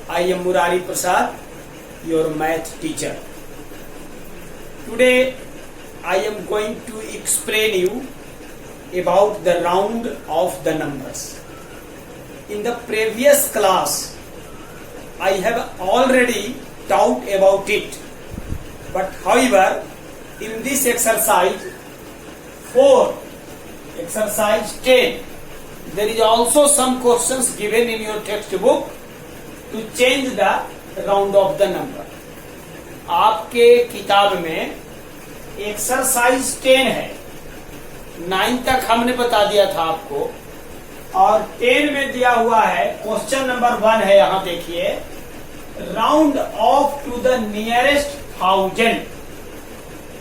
I am Murari Prasad, your math teacher. Today I am going to explain you about the round of the numbers. In the previous class, I have already taught about it. But however, in this exercise 4, exercise 10, there is also some questions given in your textbook to change the round of the number. आपके किताब में exercise 10 है, 9 तक हमने बता दिया था आपको, और 10 में दिया हुआ है क्वेश्चन नंबर 1 है। यहां देखिए, round off to the nearest 1000।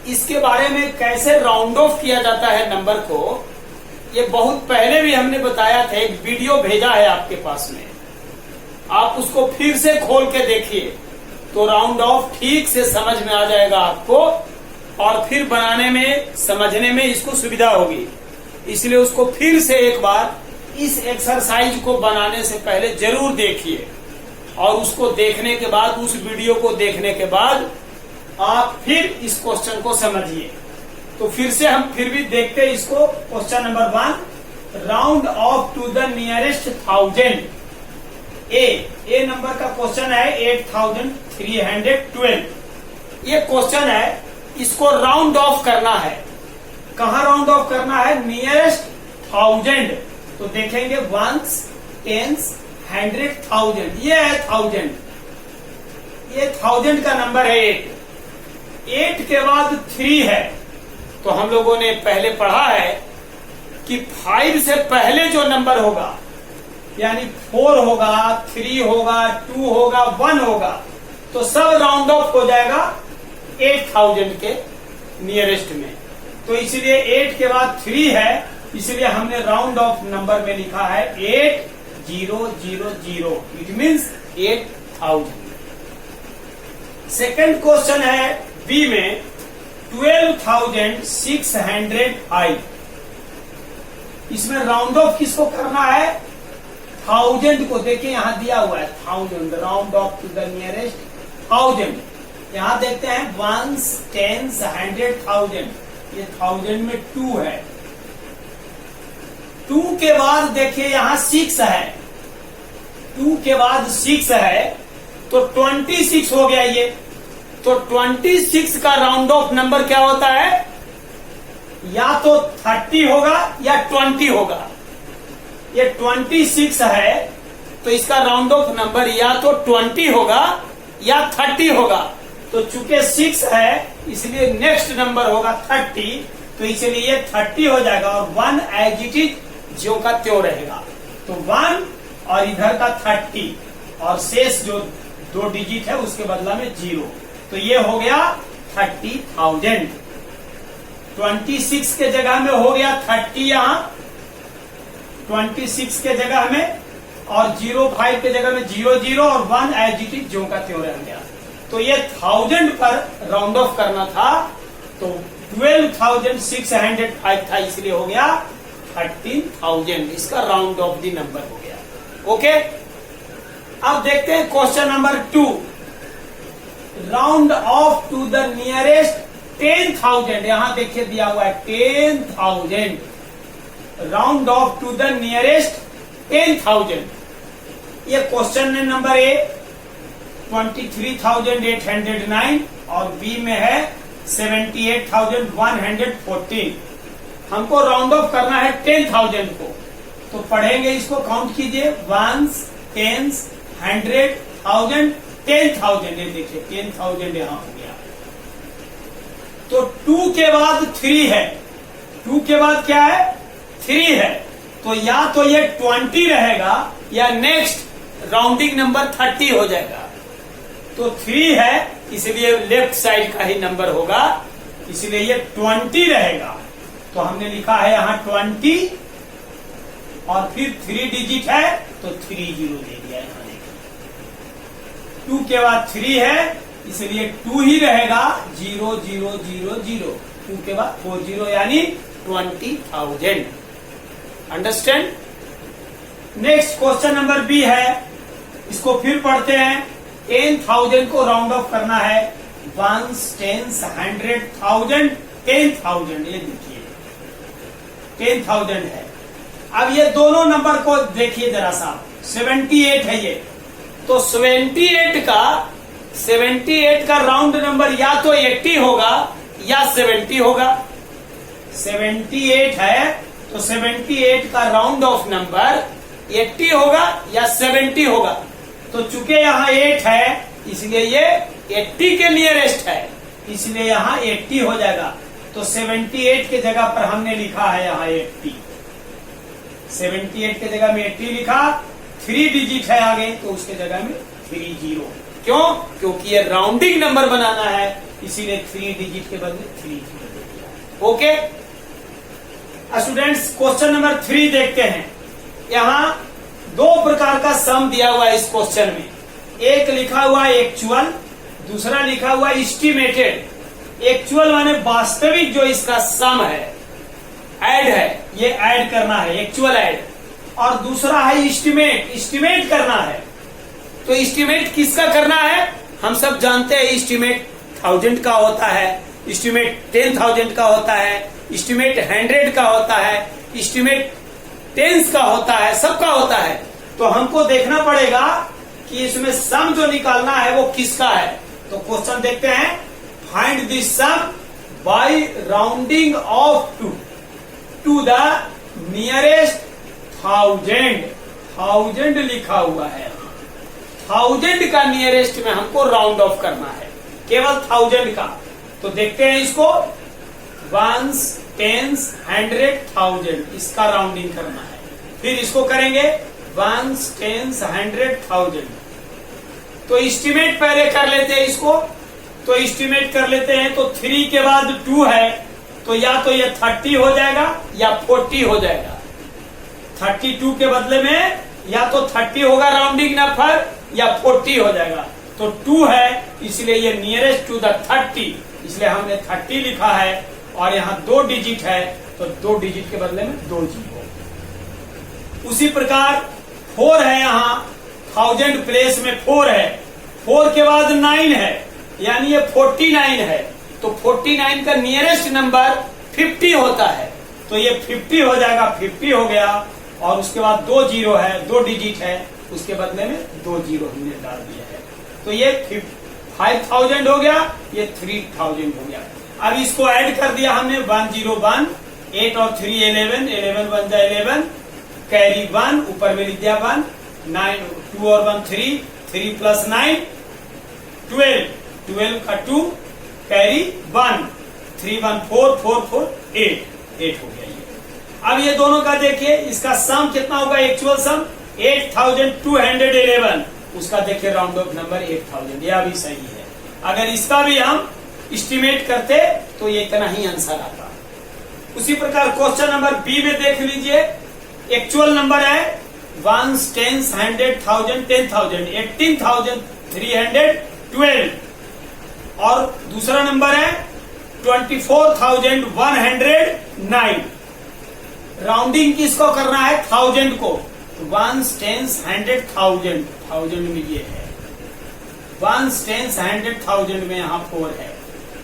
इसके बारे में कैसे राउंड ऑफ किया जाता है नंबर को, ये बहुत पहले भी हमने बताया था। एक वीडियो भेजा है आपके पास में, आप उसको फिर से खोल के देखिए तो राउंड ऑफ ठीक से समझ में आ जाएगा आपको, और फिर बनाने में समझने में इसको सुविधा होगी। इसलिए उसको फिर से एक बार इस एक्सरसाइज को बनाने से पहले जरूर देखिए, और उसको देखने के बाद, उस वीडियो को देखने के बाद आप फिर इस क्वेश्चन को समझिए। तो फिर से हम फिर भी देखते हैं इसको। Question number 1, round off to the nearest 1000। A number का क्वेश्चन है 8312। ये क्वेश्चन है, इसको राउंड ऑफ करना है। कहाँ राउंड ऑफ करना है? नियरेस्ट 1000। तो देखेंगे 1s, 10s, 100, 1000। ये है 1000, ये 1000 का नंबर है 8। 8 के बाद 3 है। तो हम लोगों ने पहले पढ़ा है कि 5 से पहले जो नंबर होगा, यानी 4 होगा, 3 होगा, 2 होगा, 1 होगा, तो सब राउंड ऑफ हो जाएगा 8000 के नियरेस्ट में। तो इसलिए 8 के बाद 3 है, इसलिए हमने राउंड ऑफ नंबर में लिखा है 8000। It means 8000। सेकंड क्वेश्चन है बी में 12605। इसमें राउंड ऑफ किसको करना है? 1000 को। देखिए यहां दिया हुआ है 1000, round off to the nearest 1000। यहां देखते हैं 1s, 10s, 100, 1000। ये 1000 में 2 है। 2 के बाद देखिए यहां 6 है। 2 के बाद 6 है, तो 26 हो गया ये। तो 26 का राउंड ऑफ नंबर क्या होता है? या तो 30 होगा या 20 होगा। ये 26 है, तो इसका राउंड ऑफ नंबर या तो 20 होगा या 30 होगा। तो चूंकि 6 है, इसलिए नेक्स्ट नंबर होगा 30। तो इसलिए ये 30 हो जाएगा, और 1 एज इट इज ज्यों का त्यों रहेगा। तो 1 और इधर का 30, और शेष जो 2 डिजिट है उसके बदला में 0। तो ये हो गया 30,000। 26 के जगह में हो गया 30 यहां, 26 के जगह में, और 05 के जगह में 00, और 1 एज इट इज ज्यों का त्यों रह गया। तो ये 1000 पर राउंड ऑफ करना था, तो 12605 था, इसलिए हो गया 13,000। इसका राउंड ऑफ द नंबर हो गया। ओके, अब देखते हैं question number 2, round off to the nearest 10,000। यहां देखिए दिया हुआ है 10,000, round off to the nearest 10,000। ये क्वेश्चन नंबर ए 23,809, और बी में है 78,114। हमको राउंड ऑफ करना है 10,000 को। तो पढ़ेंगे इसको, काउंट कीजिए 1s, 10s, 100, 1000, 10,000। ये देखिए 10,000 यहां हो गया। तो 2 के बाद 3 है। 2 के बाद क्या है? 3 है। तो या तो ये 20 रहेगा, या नेक्स्ट राउंडिंग नंबर 30 हो जाएगा। तो 3 है, इसलिए लेफ्ट साइड का ही नंबर होगा, इसलिए ये 20 रहेगा। तो हमने लिखा है यहां 20, और फिर 3 डिजिट है, तो 30 दे दिया यहां। 2 के बाद 3 है, इसलिए 2 ही रहेगा, 0000। 2 के बाद 40, यानी 20,000। Understand? Next question number B है इसको फिर पढ़ते हैं। 10,000 को राउंड ऑफ करना है, 1s, 10s, 100, 1000, 10,000। ये देखिए 10,000 है। अब ये दोनों नंबर को देखिए जरा सा, 78 है ये, तो 78 का राउंड नंबर या तो 80 होगा या 70 होगा। 78 है तो 78 का राउंड ऑफ नंबर 80 होगा या 70 होगा। तो चूंकि यहाँ 8 है इसलिए ये 80 के नियरेस्ट है, इसलिए यहाँ 80 हो जाएगा। तो 78 के जगह पर हमने लिखा है यहाँ 80। 78 के जगह में 80 लिखा, 3 डिजिट है आगे तो उसके जगह में 30। क्यों? क्योंकि ये राउंडिंग नंबर बनाना है, इसीलिए 3 डिजिट के बदले 30 दे दिया। ओके स्टूडेंट्स, क्वेश्चन नंबर 3 देखते हैं। यहाँ 2 प्रकार का सम दिया हुआ है इस क्वेश्चन में। एक लिखा हुआ है एक्चुअल, दूसरा लिखा हुआ है एस्टिमेटेड। एक्चुअल माने वास्तविक जो इसका सम है, ऐड है, ये ऐड करना है, एक्चुअल ऐड। और दूसरा है एस्टिमेट, एस्टिमेट करना है। तो एस्टिमेट किसका करना है? हम सब जानते हैं एस्टिमेट 1000 का होता है, एस्टिमेट 10,000 का होता है, एस्टिमेट 100 का होता है, एस्टिमेट 10s का होता है, सबका होता है। तो हमको देखना पड़ेगा कि इसमें सम जो निकालना है वो किसका है। तो क्वेश्चन देखते हैं। Find this sum by rounding off to the nearest 1000। 1000 लिखा हुआ है, 1000 का नियरेस्ट में हमको राउंड ऑफ करना है, केवल 1000 का। तो देखते हैं इसको, 1s, 10s, 100, 1000 इसका राउंडिंग करना है। फिर इसको करेंगे 1s, 10s, 100, 1000। तो एस्टिमेट पहले कर लेते हैं इसको। तो एस्टिमेट कर लेते हैं, तो 3 के बाद 2 है, तो या तो ये 30 हो जाएगा या 40 हो जाएगा। 32 के बदले में या तो 30 होगा राउंडिंग नंबर या 40 हो जाएगा। तो 2 है इसलिए ये नियरेस्ट टू द 30, इसलिए हमने 30 लिखा है। और यहाँ 2 डिजिट है तो 2 डिजिट के बदले में 2 जीरो। उसी प्रकार 4 है, यहाँ 1000 प्लेस में 4 है, 4 के बाद 9 है, यानी ये 49 है। तो 49 का नियरेस्ट नंबर 50 होता है, तो ये 50 हो जाएगा, 50 हो गया। और उसके बाद 2 जीरो है, 2 डिजिट है, उसके बदले में 2 जीरो हमने डाल दिया है। तो ये 5000 हो गया, ये 3000 हो गया। अब इसको ऐड कर दिया हमने, 101, 8 और 3 11, 11 बन जाए 11, कैरी 1, ऊपर में लिख दिया 1, 9, 2 और 1 3, 3 प्लस 9 12, 12 का 2, कैरी 1, 3 1 4, 4 4 8, 8 हो गया ये। अब ये दोनों का देखिए, इसका सम कितना होगा? एक्चुअल सम 8211, उसका देखिए राउंड ऑफ नंबर 8000, यह भी सही है। अगर इसका भी हम एस्टिमेट करते तो ये इतना ही आंसर आता। उसी प्रकार क्वेश्चन नंबर बी में देख लीजिए। एक्चुअल नंबर है 1s, 10s, 100, 1000, 10,000, 18,312। और दूसरा नंबर है 24,109। राउंडिंग किसको करना है? 1000 को। 1s, 10s, 100, 1000, 1000 में ये है। 1s, 10s, 100, 1000 में यहाँ 4 है।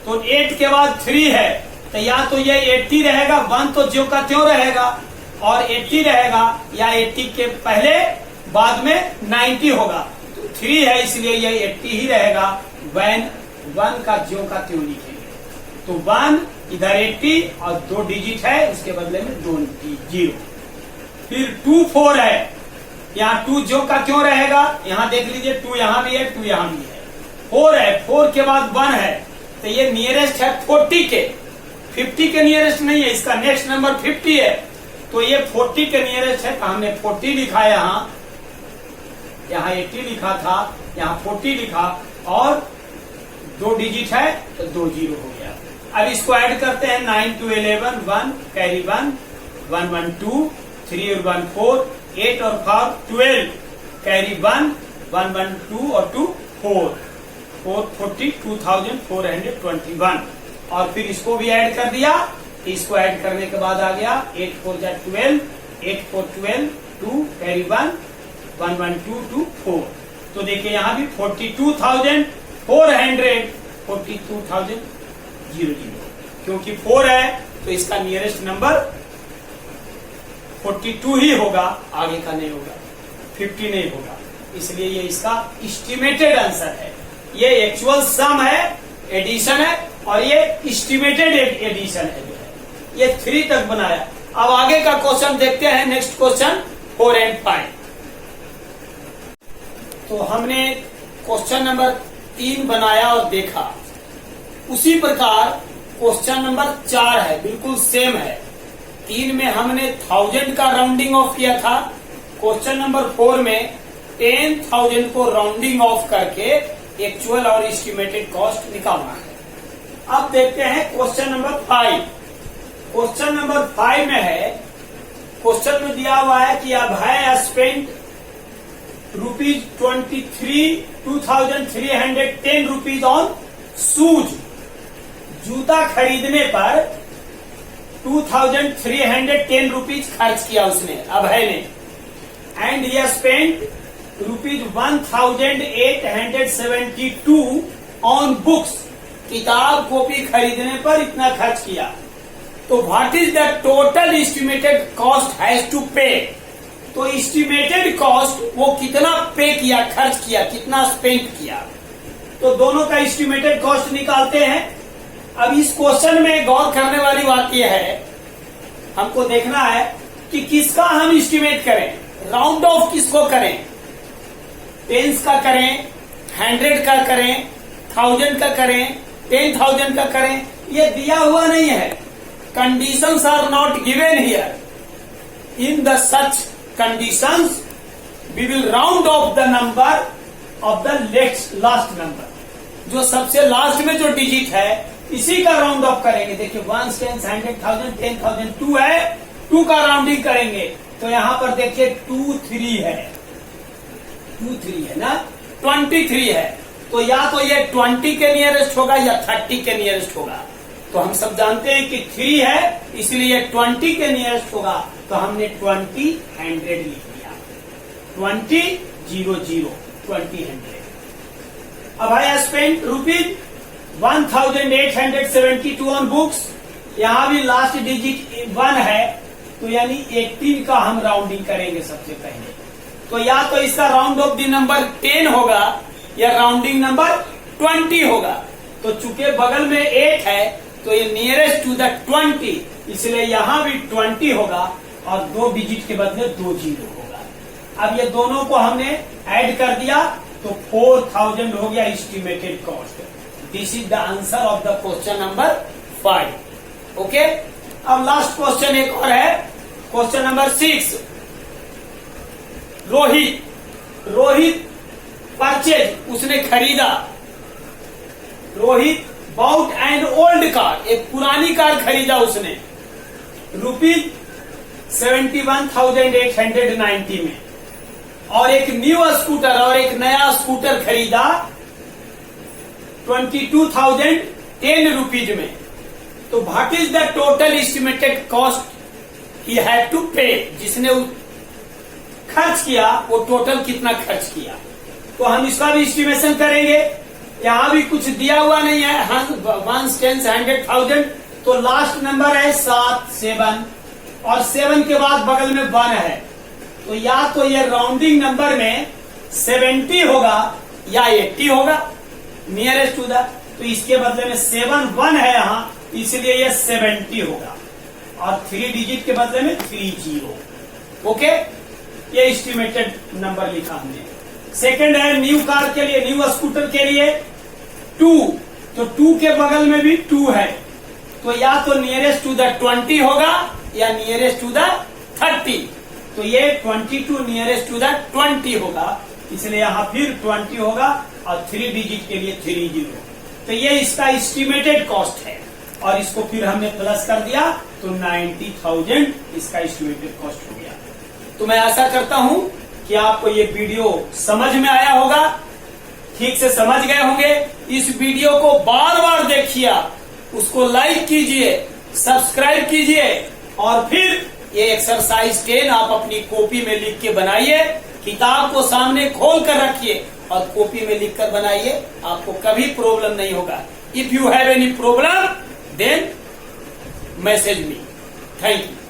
तो 8 के बाद 3 है, तो या तो ये 80 रहेगा, 1 तो ज्यों का त्यों रहेगा और 80 रहेगा, या 80 के पहले बाद में 90 होगा। तो 3 है इसलिए ये 80 ही रहेगा। 1 का ज्यों का त्यों लिखेंगे। तो 1 इधर 80 और 2 डिजिट है, उसके बदले में 2 जीरो। फिर 2 4 है, यहाँ 2 ज्यों का क्यों रहेगा, यहाँ देख लीजिए 2 यहाँ भी है, 2 यहाँ भी है। 4 है, 4 के बाद 1 है, तो ये नियरेस्ट है 40 के, 50 के नियरेस्ट नहीं है, इसका नेक्स्ट नंबर 50 है। तो ये 40 के नियरेस्ट है, तो हमने 40 लिखा यहाँ 80 लिखा था, यहाँ 40 लिखा और 2 डिजिट है तो 2 जीरो हो गया। अब इसको ऐड करते हैं, 9 2 11, 1 कैरी 1, 1 1 2, 3 और 1 4, 8 और 4 12, कैरी 1, 1 1 2 और 2 4, 42,421। और फिर इसको भी ऐड कर दिया। इसको ऐड करने के बाद आ गया 8 4 12, 8 4 12, 2 कैरी 1, 1 1 2 2 4, तो देखिए यहां भी 42,000 क्योंकि 4 है तो इसका नियरेस्ट नंबर 42 ही होगा, आगे का नहीं होगा, 50 नहीं होगा, इसलिए ये इसका एस्टिमेटेड आंसर है। ये एक्चुअल सम है, एडिशन है, और ये एस्टिमेटेड एडिशन है जो है, ये 3 तक बनाया। अब आगे का क्वेश्चन देखते हैं, नेक्स्ट क्वेश्चन 4 और 5। तो हमने क्वेश्चन नंबर 3 बनाया और देखा, उसी प्रकार क्वेश्चन नंबर 4 है, बिल्कुल सेम है। 3 में हमने 1000 का राउंडिंग ऑफ किया था, क्वेश्चन नंबर 4 में 10,000 को राउंडिंग ऑफ करके एक्चुअल और एस्टिमेटेड कॉस्ट निकालना है। अब देखते हैं क्वेश्चन नंबर 5। क्वेश्चन नंबर 5 में है, क्वेश्चन में दिया हुआ है कि अभय स्पेंड ₹23,310 रुपीज ऑन शूज। जूता खरीदने पर 2,310 रुपीज खर्च किया उसने, अभय ने, and he spend ₹1,872 on books. किताब कॉपी खरीदने पर इतना खर्च किया, तो what is the total estimated cost has to pay. तो एस्टिमेटेड कॉस्ट वो कितना पे किया, खर्च किया, कितना स्पेंड किया, तो दोनों का एस्टिमेटेड कॉस्ट निकालते हैं। अब इस क्वेश्चन में गौर करने वाली बात यह है, हमको देखना है कि किसका हम एस्टिमेट करें, राउंड ऑफ किसको करें, टेंस का करें, 100 का करें, 1000 का करें, 10,000 का करें, ये दिया हुआ नहीं है। Conditions are not given here. In the such conditions we will round off the number of the last number. जो सबसे लास्ट में जो डिजिट है इसी का राउंड ऑफ करेंगे। देखिए 1, 10, 100,000, 10,000, 2 है, 2 का राउंडिंग करेंगे, तो यहां पर देखिए 2, 3 है, 2, 3 है ना, 23 है, तो या तो ये 20 के नियरेस्ट होगा या 30 के नियरेस्ट होगा। तो हम सब जानते हैं कि 3 है, इसलिए 20 के नियरेस्ट होगा, तो हमने 20, 100 लिख दिया, 20, 0, 0, 20, 100। अब आई स्पेंड ₹1,872 ऑन बुक्स। यहां भी लास्ट डिजिट 1 है, तो यानी 18 का हम राउंडिंग करेंगे सबसे पहले। तो या तो इसका राउंड ऑफ द नंबर 10 होगा या राउंडिंग नंबर 20 होगा। तो चूंकि बगल में 8 है तो ये नियरेस्ट टू द 20, इसलिए यहां भी 20 होगा और 2 डिजिट के बदले 2 जीरो होगा। अब ये दोनों को हमने ऐड कर दिया तो 4,000 हो गया estimated cost. This is the answer of the question number 5। Okay, अब लास्ट क्वेश्चन एक और है, क्वेश्चन नंबर 6। रोहित परचेज, उसने खरीदा, Rohit bought and old car, एक पुरानी कार खरीदा उसने ₹71,890 में, और एक न्यू स्कूटर और एक नया स्कूटर खरीदा 22,010 रुपीज में। तो what is the total estimated cost he had to pay. जिसने खर्च किया वो टोटल कितना खर्च किया, तो हम इसका भी एस्टिमेशन करेंगे। यहां भी कुछ दिया हुआ नहीं है, 1, 10, 100,000, तो लास्ट नंबर है 7, 7, और 7 के बाद बगल में 1 है, तो या तो ये राउंडिंग नंबर में 70 होगा या 80 होगा, नियरेस्ट टू द, तो इसके बदले में 7, 1 है यहां, इसलिए ये 70 होगा, और 3 डिजिट के बदले में 30। ओके, ये एस्टिमेटेड नंबर लिखा हमने। सेकंड है न्यू कार के लिए, न्यू स्कूटर के लिए 2, तो 2 के बगल में भी 2 है, तो या तो नियरेस्ट टू द 20 होगा या नियरेस्ट टू द 30, तो ये 22 नियरेस्ट टू द 20 होगा, इसलिए यहां फिर 20 होगा, और 3 डिजिट के लिए 30। तो ये इसका एस्टिमेटेड कॉस्ट है, और इसको फिर हमने प्लस कर दिया तो 90,000 इसका एस्टिमेटेड कॉस्ट हो गया। तो मैं आशा करता हूं कि आपको ये वीडियो समझ में आया होगा, ठीक से समझ गए होंगे। इस वीडियो को बार बार देखिए, उसको लाइक कीजिए, सब्सक्राइब कीजिए, और फिर ये एक्सरसाइज 10 आप अपनी कॉपी में लिख के बनाइए, किताब को सामने खोल कर रखिए और कॉपी में लिखकर बनाइए, आपको कभी प्रॉब्लम नहीं होगा। If you have any problem then message me. Thank you.